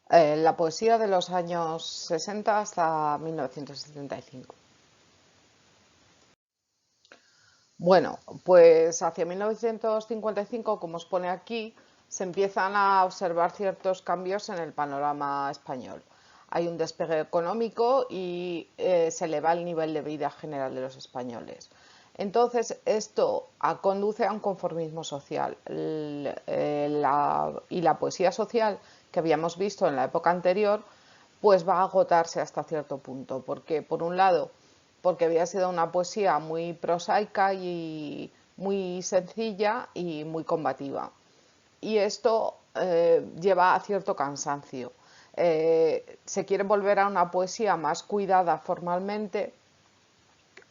La poesía de los años 60 hasta 1975. Bueno, pues hacia 1955, como os pone aquí, se empiezan a observar ciertos cambios en el panorama español. Hay un despegue económico y se eleva el nivel de vida general de los españoles. Entonces, esto conduce a un conformismo social. Y la poesía social que habíamos visto en la época anterior, pues va a agotarse hasta cierto punto, porque por un lado, porque había sido una poesía muy prosaica y muy sencilla y muy combativa. Y esto lleva a cierto cansancio. Se quiere volver a una poesía más cuidada formalmente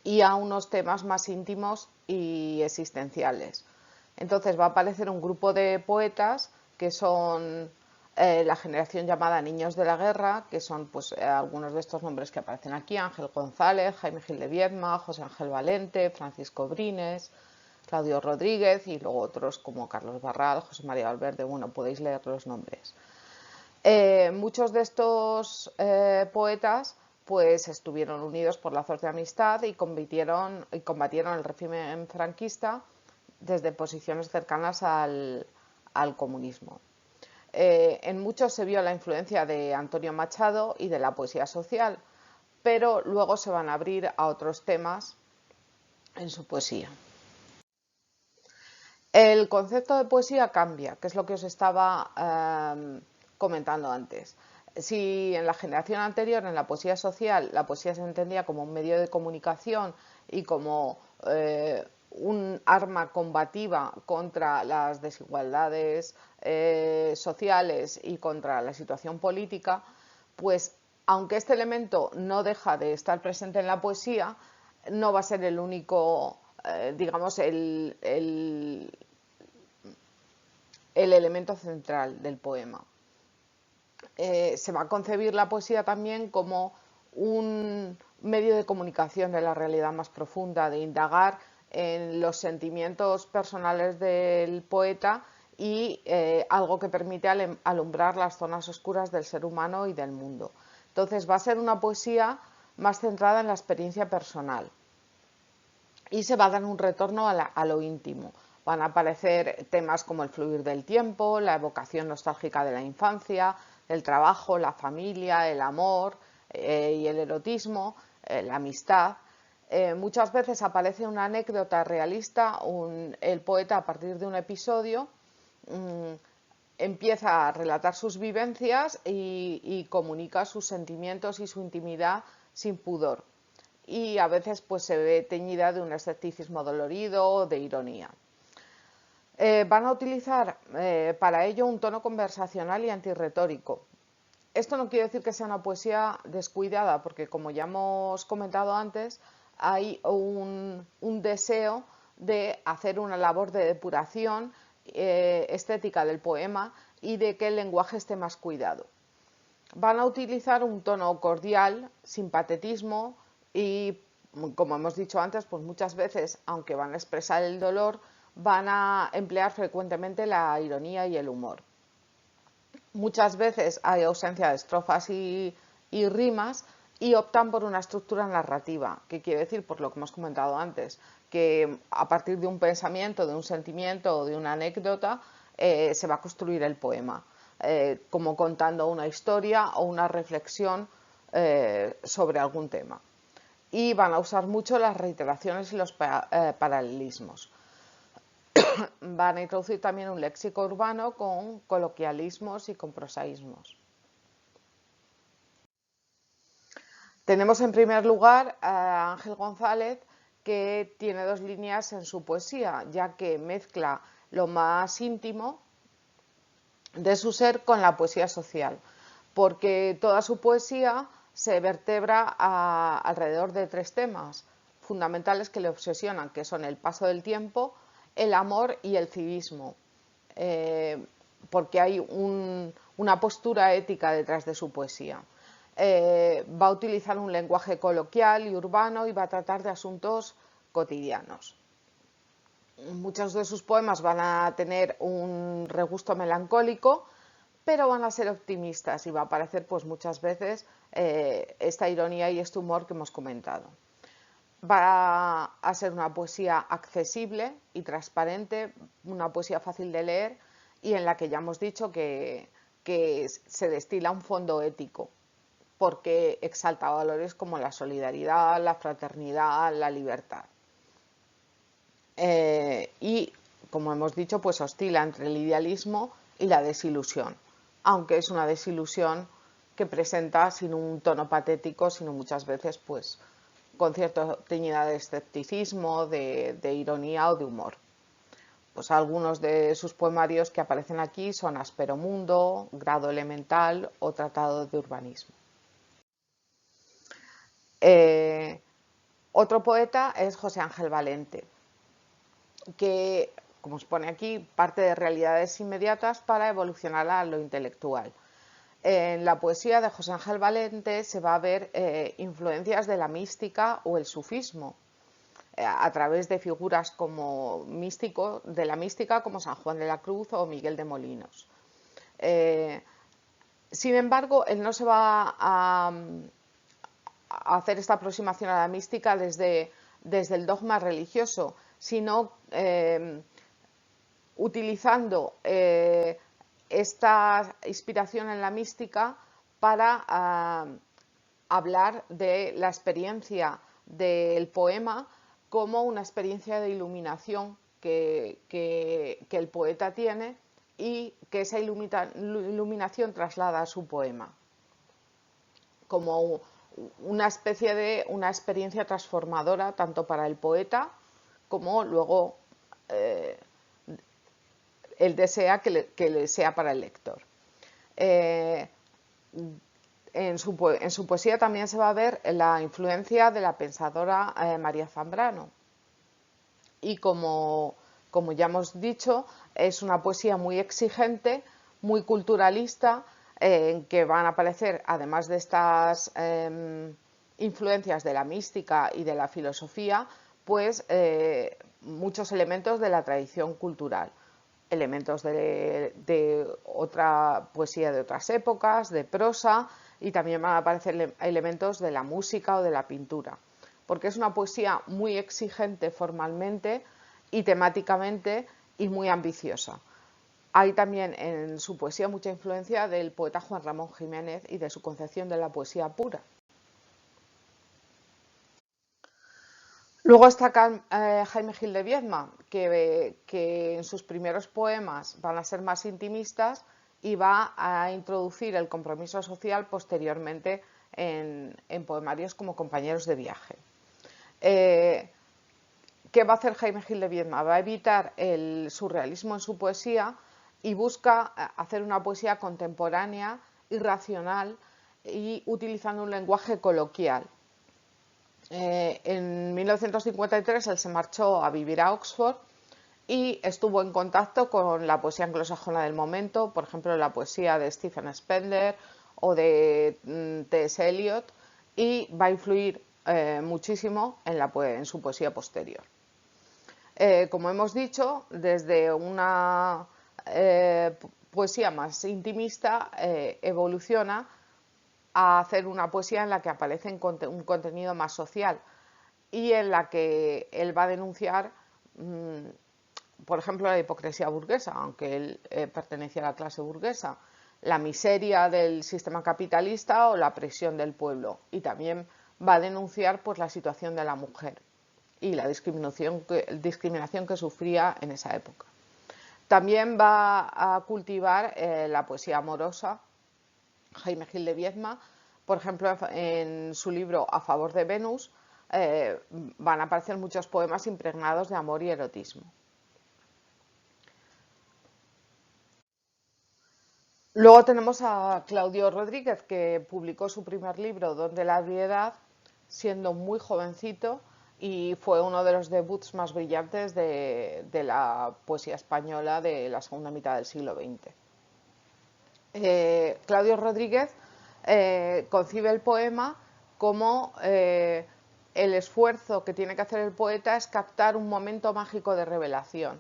y a unos temas más íntimos y existenciales. Entonces va a aparecer un grupo de poetas que son la generación llamada Niños de la Guerra, que son pues, algunos de estos nombres que aparecen aquí: Ángel González, Jaime Gil de Viedma, José Ángel Valente, Francisco Brines, Claudio Rodríguez, y luego otros como Carlos Barral, José María Valverde. Bueno, podéis leer los nombres. Muchos de estos poetas pues estuvieron unidos por lazos de amistad y combatieron el régimen franquista desde posiciones cercanas al comunismo. En muchos se vio la influencia de Antonio Machado y de la poesía social, pero luego se van a abrir a otros temas en su poesía. El concepto de poesía cambia, que es lo que os estaba comentando antes. Si en la generación anterior, en la poesía social, la poesía se entendía como un medio de comunicación y como un arma combativa contra las desigualdades sociales y contra la situación política, pues aunque este elemento no deja de estar presente en la poesía, no va a ser el único, digamos, el elemento central del poema. Se va a concebir la poesía también como un medio de comunicación de la realidad más profunda, de indagar en los sentimientos personales del poeta y algo que permite alumbrar las zonas oscuras del ser humano y del mundo. Entonces va a ser una poesía más centrada en la experiencia personal y se va a dar un retorno a lo íntimo. Van a aparecer temas como el fluir del tiempo, la evocación nostálgica de la infancia, el trabajo, la familia, el amor y el erotismo, la amistad. Muchas veces aparece una anécdota realista. El poeta, a partir de un episodio, empieza a relatar sus vivencias y comunica sus sentimientos y su intimidad sin pudor, y a veces pues se ve teñida de un escepticismo dolorido o de ironía. Van a utilizar para ello un tono conversacional y antirretórico. Esto no quiere decir que sea una poesía descuidada, porque como ya hemos comentado antes, hay un deseo de hacer una labor de depuración estética del poema y de que el lenguaje esté más cuidado. Van a utilizar un tono cordial, sin patetismo y, como hemos dicho antes, pues muchas veces, aunque van a expresar el dolor, van a emplear frecuentemente la ironía y el humor. Muchas veces hay ausencia de estrofas y rimas, y optan por una estructura narrativa, que quiere decir, por lo que hemos comentado antes, que a partir de un pensamiento, de un sentimiento o de una anécdota se va a construir el poema, como contando una historia o una reflexión sobre algún tema. Y van a usar mucho las reiteraciones y los paralelismos. Van a introducir también un léxico urbano con coloquialismos y con prosaísmos. Tenemos en primer lugar a Ángel González, que tiene dos líneas en su poesía, ya que mezcla lo más íntimo de su ser con la poesía social, porque toda su poesía se vertebra alrededor de tres temas fundamentales que le obsesionan, que son el paso del tiempo, el amor y el civismo, porque hay una postura ética detrás de su poesía. Va a utilizar un lenguaje coloquial y urbano y va a tratar de asuntos cotidianos. Muchos de sus poemas van a tener un regusto melancólico pero van a ser optimistas y va a aparecer pues muchas veces esta ironía y este humor que hemos comentado. Va a ser una poesía accesible y transparente, una poesía fácil de leer y en la que ya hemos dicho que se destila un fondo ético, porque exalta valores como la solidaridad, la fraternidad, la libertad. Y, como hemos dicho, pues oscila entre el idealismo y la desilusión, aunque es una desilusión que presenta sin un tono patético, sino muchas veces pues con cierta teñida de escepticismo, de ironía o de humor. Pues algunos de sus poemarios que aparecen aquí son Áspero Mundo, Grado Elemental o Tratado de Urbanismo. Otro poeta es José Ángel Valente, que, como se pone aquí, parte de realidades inmediatas para evolucionar a lo intelectual. En la poesía de José Ángel Valente se va a ver influencias de la mística o el sufismo, a través de figuras como de la mística como San Juan de la Cruz o Miguel de Molinos. Sin embargo, él no se va a hacer esta aproximación a la mística desde el dogma religioso, sino utilizando esta inspiración en la mística para hablar de la experiencia del poema como una experiencia de iluminación que el poeta tiene y que esa iluminación traslada a su poema, como una especie de una experiencia transformadora tanto para el poeta como luego él desea que le sea para el lector. En su poesía también se va a ver la influencia de la pensadora María Zambrano. Y como ya hemos dicho, es una poesía muy exigente, muy culturalista, en que van a aparecer, además de estas influencias de la mística y de la filosofía, pues muchos elementos de la tradición cultural, elementos de otra poesía de otras épocas, de prosa, y también van a aparecer elementos de la música o de la pintura, porque es una poesía muy exigente formalmente y temáticamente y muy ambiciosa. Hay también en su poesía mucha influencia del poeta Juan Ramón Jiménez y de su concepción de la poesía pura. Luego está Jaime Gil de Viedma, que en sus primeros poemas van a ser más intimistas y va a introducir el compromiso social posteriormente en poemarios como Compañeros de viaje. ¿Qué va a hacer Jaime Gil de Viedma? Va a evitar el surrealismo en su poesía y busca hacer una poesía contemporánea y racional y utilizando un lenguaje coloquial. En 1953 él se marchó a vivir a Oxford y estuvo en contacto con la poesía anglosajona del momento, por ejemplo la poesía de Stephen Spender o de T.S. Eliot, y va a influir muchísimo en su poesía posterior. Como hemos dicho, desde una poesía más intimista evoluciona a hacer una poesía en la que aparece un contenido más social y en la que él va a denunciar, por ejemplo, la hipocresía burguesa, aunque él pertenecía a la clase burguesa, la miseria del sistema capitalista o la presión del pueblo, y también va a denunciar pues, la situación de la mujer y la discriminación que sufría en esa época. También va a cultivar la poesía amorosa, Jaime Gil de Viedma. Por ejemplo, en su libro A favor de Venus van a aparecer muchos poemas impregnados de amor y erotismo. Luego tenemos a Claudio Rodríguez, que publicó su primer libro, Don de la ebriedad, siendo muy jovencito, y fue uno de los debuts más brillantes de la poesía española de la segunda mitad del siglo XX. Claudio Rodríguez concibe el poema como el esfuerzo que tiene que hacer el poeta es captar un momento mágico de revelación.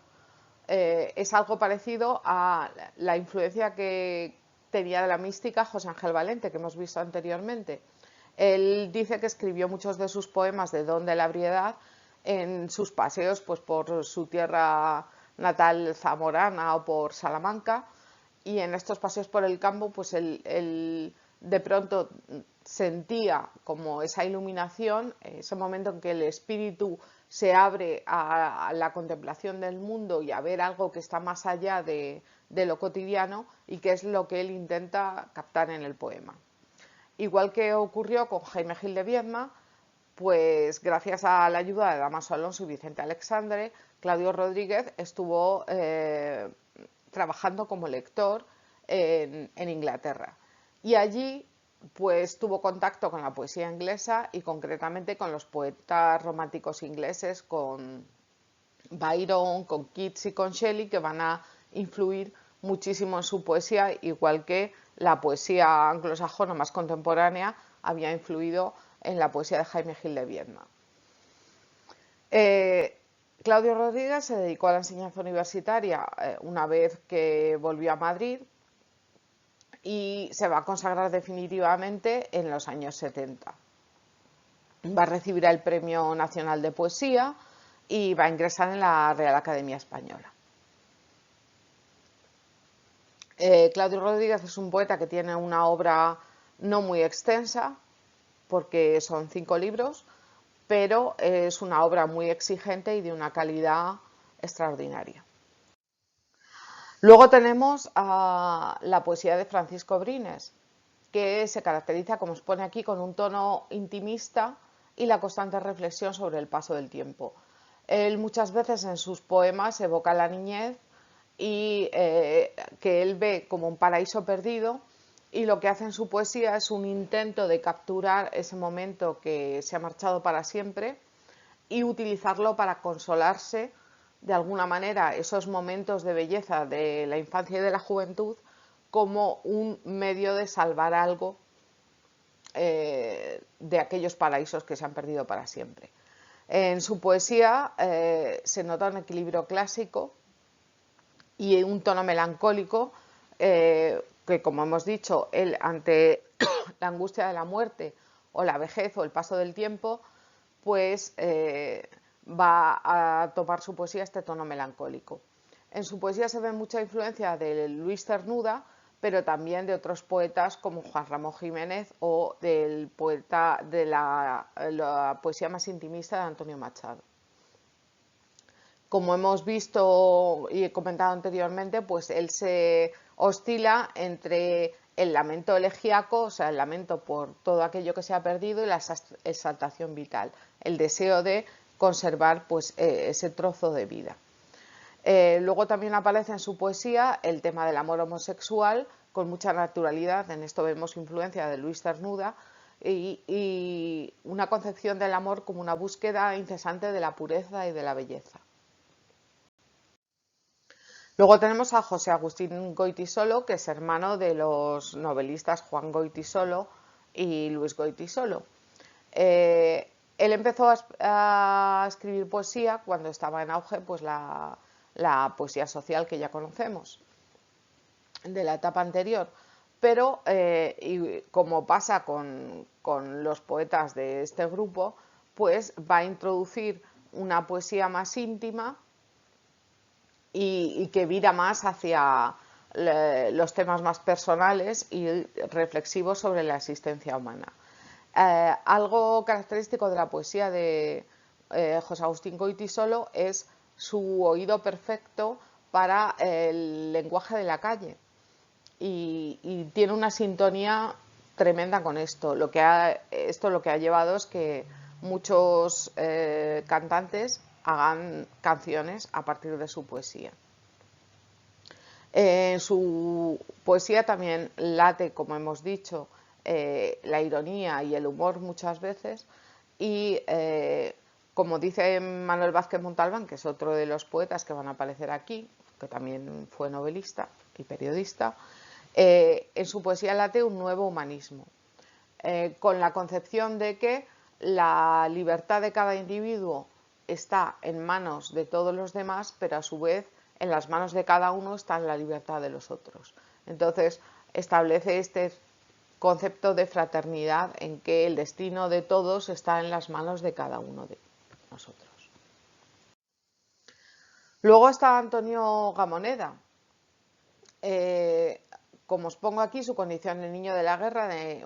Es algo parecido a la influencia que tenía de la mística José Ángel Valente, que hemos visto anteriormente. Él dice que escribió muchos de sus poemas de don de la ebriedad en sus paseos pues, por su tierra natal zamorana o por Salamanca, y en estos paseos por el campo pues él de pronto sentía como esa iluminación, ese momento en que el espíritu se abre a la contemplación del mundo y a ver algo que está más allá de lo cotidiano, y que es lo que él intenta captar en el poema. Igual que ocurrió con Jaime Gil de Viedma, pues gracias a la ayuda de Dámaso Alonso y Vicente Alexandre, Claudio Rodríguez estuvo trabajando como lector en Inglaterra. Y allí pues tuvo contacto con la poesía inglesa y concretamente con los poetas románticos ingleses, con Byron, con Keats y con Shelley, que van a influir muchísimo en su poesía, igual que la poesía anglosajona más contemporánea había influido en la poesía de Jaime Gil de Viedma. Claudio Rodríguez se dedicó a la enseñanza universitaria una vez que volvió a Madrid, y se va a consagrar definitivamente en los años 70. Va a recibir el Premio Nacional de Poesía y va a ingresar en la Real Academia Española. Claudio Rodríguez es un poeta que tiene una obra no muy extensa, porque son 5 libros, pero es una obra muy exigente y de una calidad extraordinaria. Luego tenemos a la poesía de Francisco Brines, que se caracteriza, como os pone aquí, con un tono intimista y la constante reflexión sobre el paso del tiempo. Él muchas veces en sus poemas evoca la niñez y que él ve como un paraíso perdido, y lo que hace en su poesía es un intento de capturar ese momento que se ha marchado para siempre y utilizarlo para consolarse de alguna manera esos momentos de belleza de la infancia y de la juventud, como un medio de salvar algo de aquellos paraísos que se han perdido para siempre. En su poesía se nota un equilibrio clásico y un tono melancólico, que, como hemos dicho, él ante la angustia de la muerte o la vejez o el paso del tiempo, pues va a tomar su poesía este tono melancólico. En su poesía se ve mucha influencia de Luis Cernuda, pero también de otros poetas como Juan Ramón Jiménez o del poeta de la poesía más intimista de Antonio Machado. Como hemos visto y he comentado anteriormente, pues él se oscila entre el lamento elegíaco, o sea, el lamento por todo aquello que se ha perdido, y la exaltación vital, el deseo de conservar pues, ese trozo de vida. Luego también aparece en su poesía el tema del amor homosexual con mucha naturalidad. En esto vemos influencia de Luis Cernuda y una concepción del amor como una búsqueda incesante de la pureza y de la belleza. Luego tenemos a José Agustín Goytisolo, que es hermano de los novelistas Juan Goytisolo y Luis Goytisolo. Él empezó a escribir poesía cuando estaba en auge pues, la poesía social que ya conocemos, de la etapa anterior. Pero, y como pasa con los poetas de este grupo, pues va a introducir una poesía más íntima y que vira más hacia los temas más personales y reflexivos sobre la existencia humana. Algo característico de la poesía de José Agustín Goytisolo es su oído perfecto para el lenguaje de la calle, y tiene una sintonía tremenda con esto. Esto lo que ha llevado es que muchos cantantes hagan canciones a partir de su poesía. En su poesía también late, como hemos dicho, la ironía y el humor muchas veces, y como dice Manuel Vázquez Montalbán, que es otro de los poetas que van a aparecer aquí, que también fue novelista y periodista, en su poesía late un nuevo humanismo, con la concepción de que la libertad de cada individuo está en manos de todos los demás, pero a su vez en las manos de cada uno está la libertad de los otros. Entonces, establece este concepto de fraternidad en que el destino de todos está en las manos de cada uno de nosotros. Luego está Antonio Gamoneda. Como os pongo aquí, su condición de niño de la guerra, de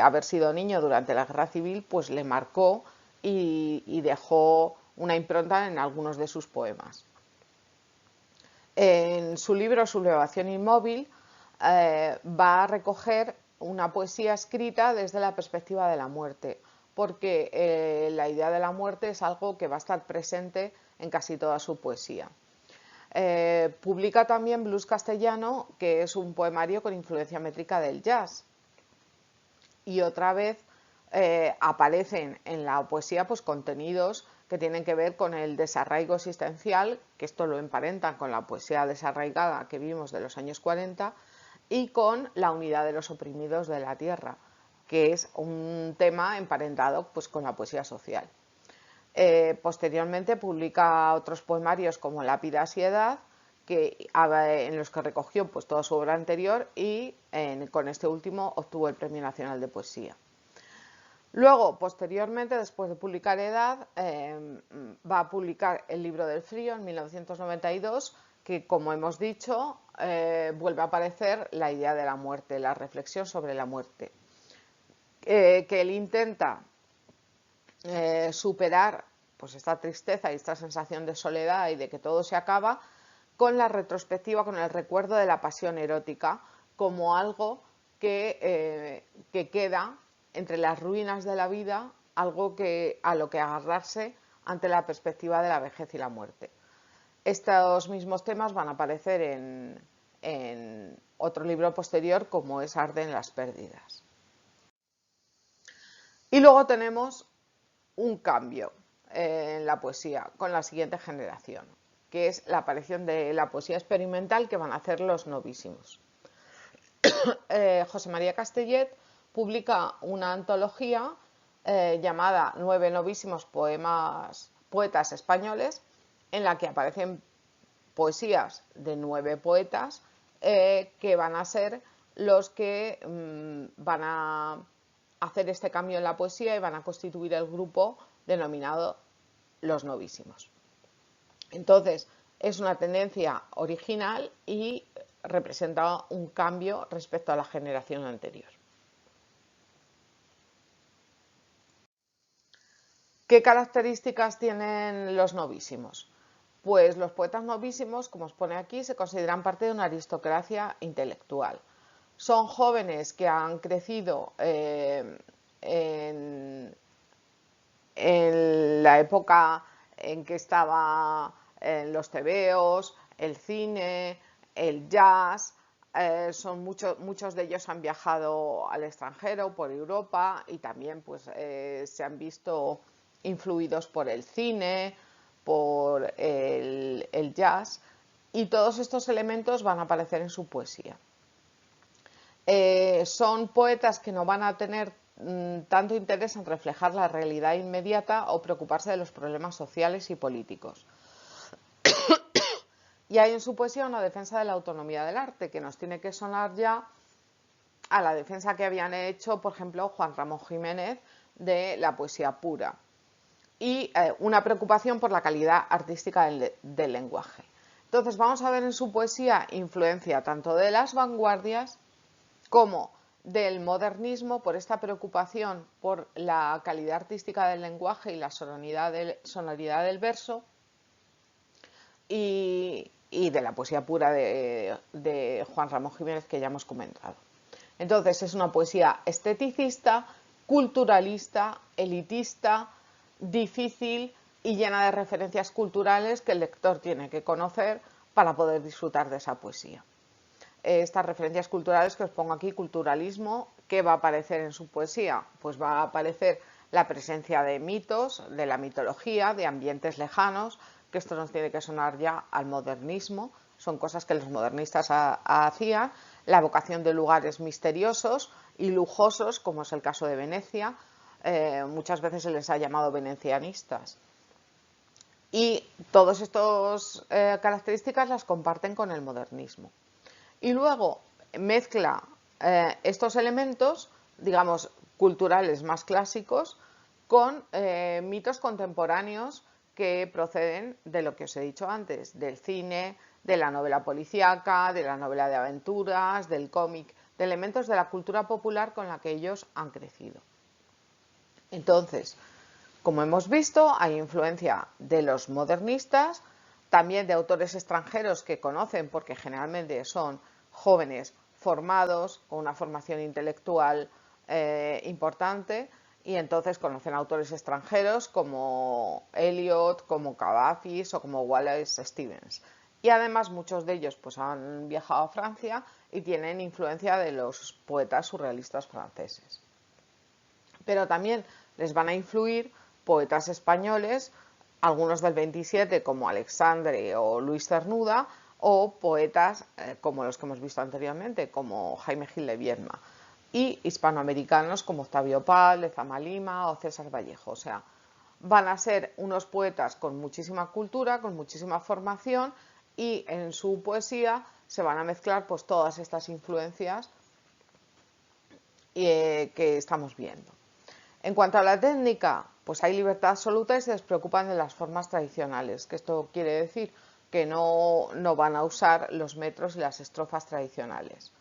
haber sido niño durante la guerra civil, pues le marcó y dejó una impronta en algunos de sus poemas. En su libro Sublevación inmóvil va a recoger una poesía escrita desde la perspectiva de la muerte, porque la idea de la muerte es algo que va a estar presente en casi toda su poesía. Publica también Blues Castellano, que es un poemario con influencia métrica del jazz. Y otra vez aparecen en la poesía pues, contenidos que tienen que ver con el desarraigo existencial, que esto lo emparentan con la poesía desarraigada que vimos de los años 40, y con la unidad de los oprimidos de la tierra, que es un tema emparentado pues, con la poesía social. Posteriormente publica otros poemarios como Lápidas y Edad, en los que recogió pues, toda su obra anterior y con este último obtuvo el Premio Nacional de Poesía. Luego, posteriormente, después de publicar Edad, va a publicar El libro del frío en 1992, que como hemos dicho, vuelve a aparecer la idea de la muerte, la reflexión sobre la muerte, que él intenta superar pues, esta tristeza y esta sensación de soledad y de que todo se acaba con la retrospectiva, con el recuerdo de la pasión erótica como algo que queda entre las ruinas de la vida, algo a lo que agarrarse ante la perspectiva de la vejez y la muerte. Estos mismos temas van a aparecer en otro libro posterior, como es Arden las pérdidas. Y luego tenemos un cambio en la poesía con la siguiente generación, que es la aparición de la poesía experimental que van a hacer los novísimos. José María Castellet publica una antología llamada 9 novísimos poetas españoles, en la que aparecen poesías de 9 poetas que van a ser los que van a hacer este cambio en la poesía y van a constituir el grupo denominado los novísimos. Entonces, es una tendencia original y representa un cambio respecto a la generación anterior. ¿Qué características tienen los novísimos? Pues los poetas novísimos, como os pone aquí, se consideran parte de una aristocracia intelectual. Son jóvenes que han crecido en la época en que estaban los tebeos, el cine, el jazz. Muchos de ellos han viajado al extranjero, por Europa, y también pues, se han visto influidos por el cine, por el jazz, y todos estos elementos van a aparecer en su poesía. Son poetas que no van a tener tanto interés en reflejar la realidad inmediata o preocuparse de los problemas sociales y políticos. Y hay en su poesía una defensa de la autonomía del arte, que nos tiene que sonar ya a la defensa que habían hecho, por ejemplo, Juan Ramón Jiménez de la poesía pura, y una preocupación por la calidad artística del lenguaje. Entonces vamos a ver en su poesía influencia tanto de las vanguardias como del modernismo, por esta preocupación por la calidad artística del lenguaje y la sonoridad del verso, y de la poesía pura de Juan Ramón Jiménez, que ya hemos comentado. Entonces es una poesía esteticista, culturalista, elitista, difícil y llena de referencias culturales que el lector tiene que conocer para poder disfrutar de esa poesía. Estas referencias culturales que os pongo aquí, culturalismo, ¿qué va a aparecer en su poesía? Pues va a aparecer la presencia de mitos, de la mitología, de ambientes lejanos, que esto nos tiene que sonar ya al modernismo, son cosas que los modernistas hacían, la evocación de lugares misteriosos y lujosos, como es el caso de Venecia, muchas veces se les ha llamado venecianistas. Y todas estas características las comparten con el modernismo. y luego mezcla estos elementos, digamos, culturales más clásicos, con mitos contemporáneos que proceden de lo que os he dicho antes, del cine, de la novela policíaca, de la novela de aventuras, del cómic, de elementos de la cultura popular con la que ellos han crecido. Entonces, como hemos visto, hay influencia de los modernistas, también de autores extranjeros que conocen, porque generalmente son jóvenes formados, con una formación intelectual importante, y entonces conocen autores extranjeros como Eliot, como Cavafis o como Wallace Stevens. Y además muchos de ellos pues, han viajado a Francia y tienen influencia de los poetas surrealistas franceses. Pero también les van a influir poetas españoles, algunos del 27 como Alexandre o Luis Cernuda, o poetas como los que hemos visto anteriormente, como Jaime Gil de Viedma, y hispanoamericanos como Octavio Paz, Lezama Lima o César Vallejo. O sea, van a ser unos poetas con muchísima cultura, con muchísima formación, y en su poesía se van a mezclar pues todas estas influencias que estamos viendo. En cuanto a la técnica, pues hay libertad absoluta y se despreocupan de las formas tradicionales, que esto quiere decir que no van a usar los metros y las estrofas tradicionales,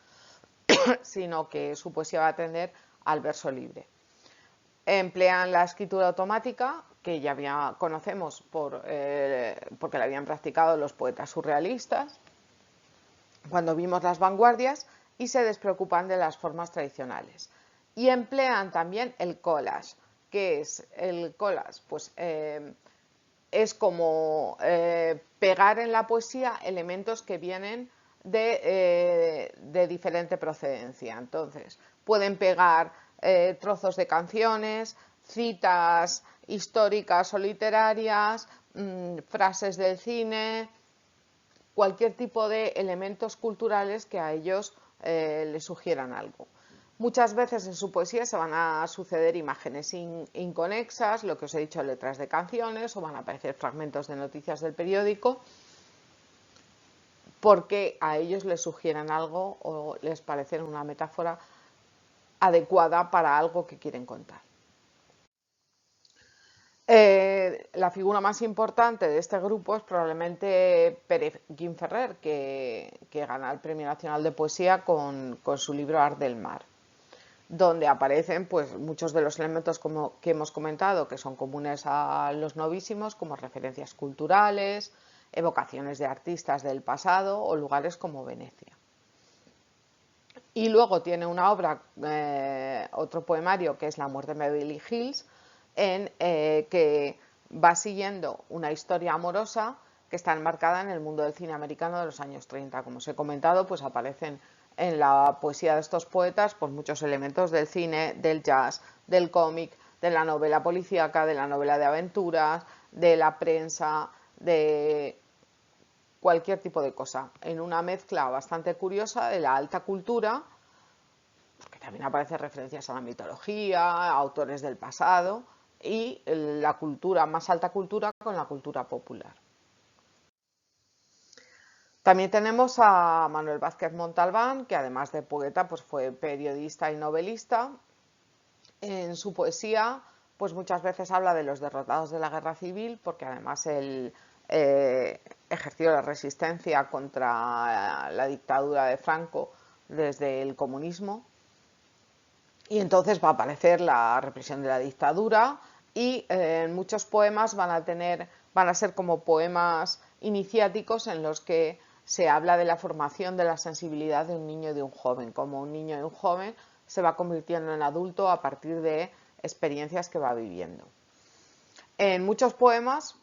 sino que su poesía va a tender al verso libre. Emplean la escritura automática, que ya conocemos porque la habían practicado los poetas surrealistas cuando vimos las vanguardias, y se despreocupan de las formas tradicionales. Y emplean también el collage. ¿Qué es el collage? Pues es como pegar en la poesía elementos que vienen de diferente procedencia. Entonces, pueden pegar trozos de canciones, citas históricas o literarias, frases del cine, cualquier tipo de elementos culturales que a ellos les sugieran algo. Muchas veces en su poesía se van a suceder imágenes inconexas, lo que os he dicho, letras de canciones, o van a aparecer fragmentos de noticias del periódico, porque a ellos les sugieran algo o les parece una metáfora adecuada para algo que quieren contar. La figura más importante de este grupo es probablemente Pere Guimferrer, que gana el Premio Nacional de Poesía con su libro Art del Mar, donde aparecen pues, muchos de los elementos que hemos comentado, que son comunes a los novísimos, como referencias culturales, evocaciones de artistas del pasado o lugares como Venecia. Y luego tiene una obra, otro poemario, que es La muerte en Beverly Hills, que va siguiendo una historia amorosa que está enmarcada en el mundo del cine americano de los años 30. Como os he comentado, pues aparecen en la poesía de estos poetas pues muchos elementos del cine, del jazz, del cómic, de la novela policíaca, de la novela de aventuras, de la prensa, de cualquier tipo de cosa, en una mezcla bastante curiosa de la alta cultura, porque también aparecen referencias a la mitología, a autores del pasado, y la cultura, más alta cultura, con la cultura popular. También tenemos a Manuel Vázquez Montalbán, que además de poeta, pues fue periodista y novelista. En su poesía, pues muchas veces habla de los derrotados de la guerra civil, porque además él ejerció la resistencia contra la dictadura de Franco desde el comunismo. Y entonces va a aparecer la represión de la dictadura y en muchos poemas van a ser como poemas iniciáticos en los que se habla de la formación de la sensibilidad de un niño y de un joven, como un niño y un joven se va convirtiendo en adulto a partir de experiencias que va viviendo. En muchos poemas,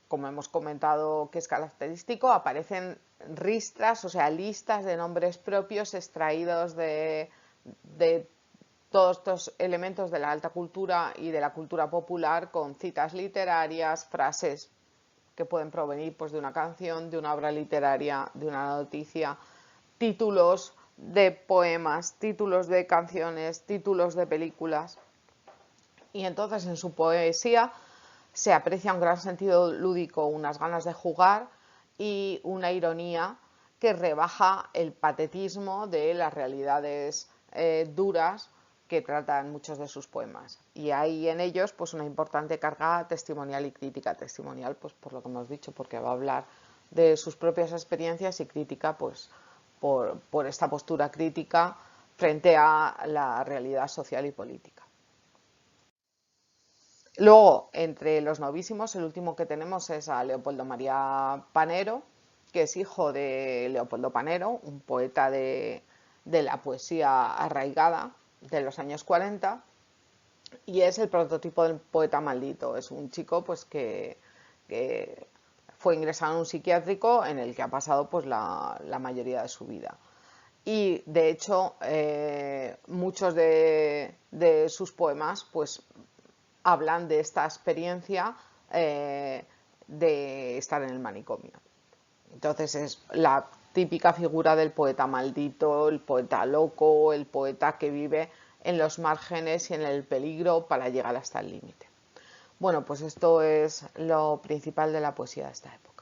como hemos comentado que es característico, aparecen ristras, o sea, listas de nombres propios extraídos de todos estos elementos de la alta cultura y de la cultura popular, con citas literarias, frases que pueden provenir pues, de una canción, de una obra literaria, de una noticia, títulos de poemas, títulos de canciones, títulos de películas. Y entonces en su poesía se aprecia un gran sentido lúdico, unas ganas de jugar y una ironía que rebaja el patetismo de las realidades duras que tratan muchos de sus poemas. Y hay en ellos pues una importante carga testimonial y crítica. Testimonial, pues por lo que hemos dicho, porque va a hablar de sus propias experiencias, y crítica pues por esta postura crítica frente a la realidad social y política. Luego, entre los novísimos, el último que tenemos es a Leopoldo María Panero, que es hijo de Leopoldo Panero, un poeta de la poesía arraigada de los años 40, y es el prototipo del poeta maldito. Es un chico pues que fue ingresado en un psiquiátrico en el que ha pasado pues la mayoría de su vida. Y de hecho muchos de sus poemas pues hablan de esta experiencia de estar en el manicomio. Entonces es la típica figura del poeta maldito, el poeta loco, el poeta que vive en los márgenes y en el peligro para llegar hasta el límite. Bueno, pues esto es lo principal de la poesía de esta época.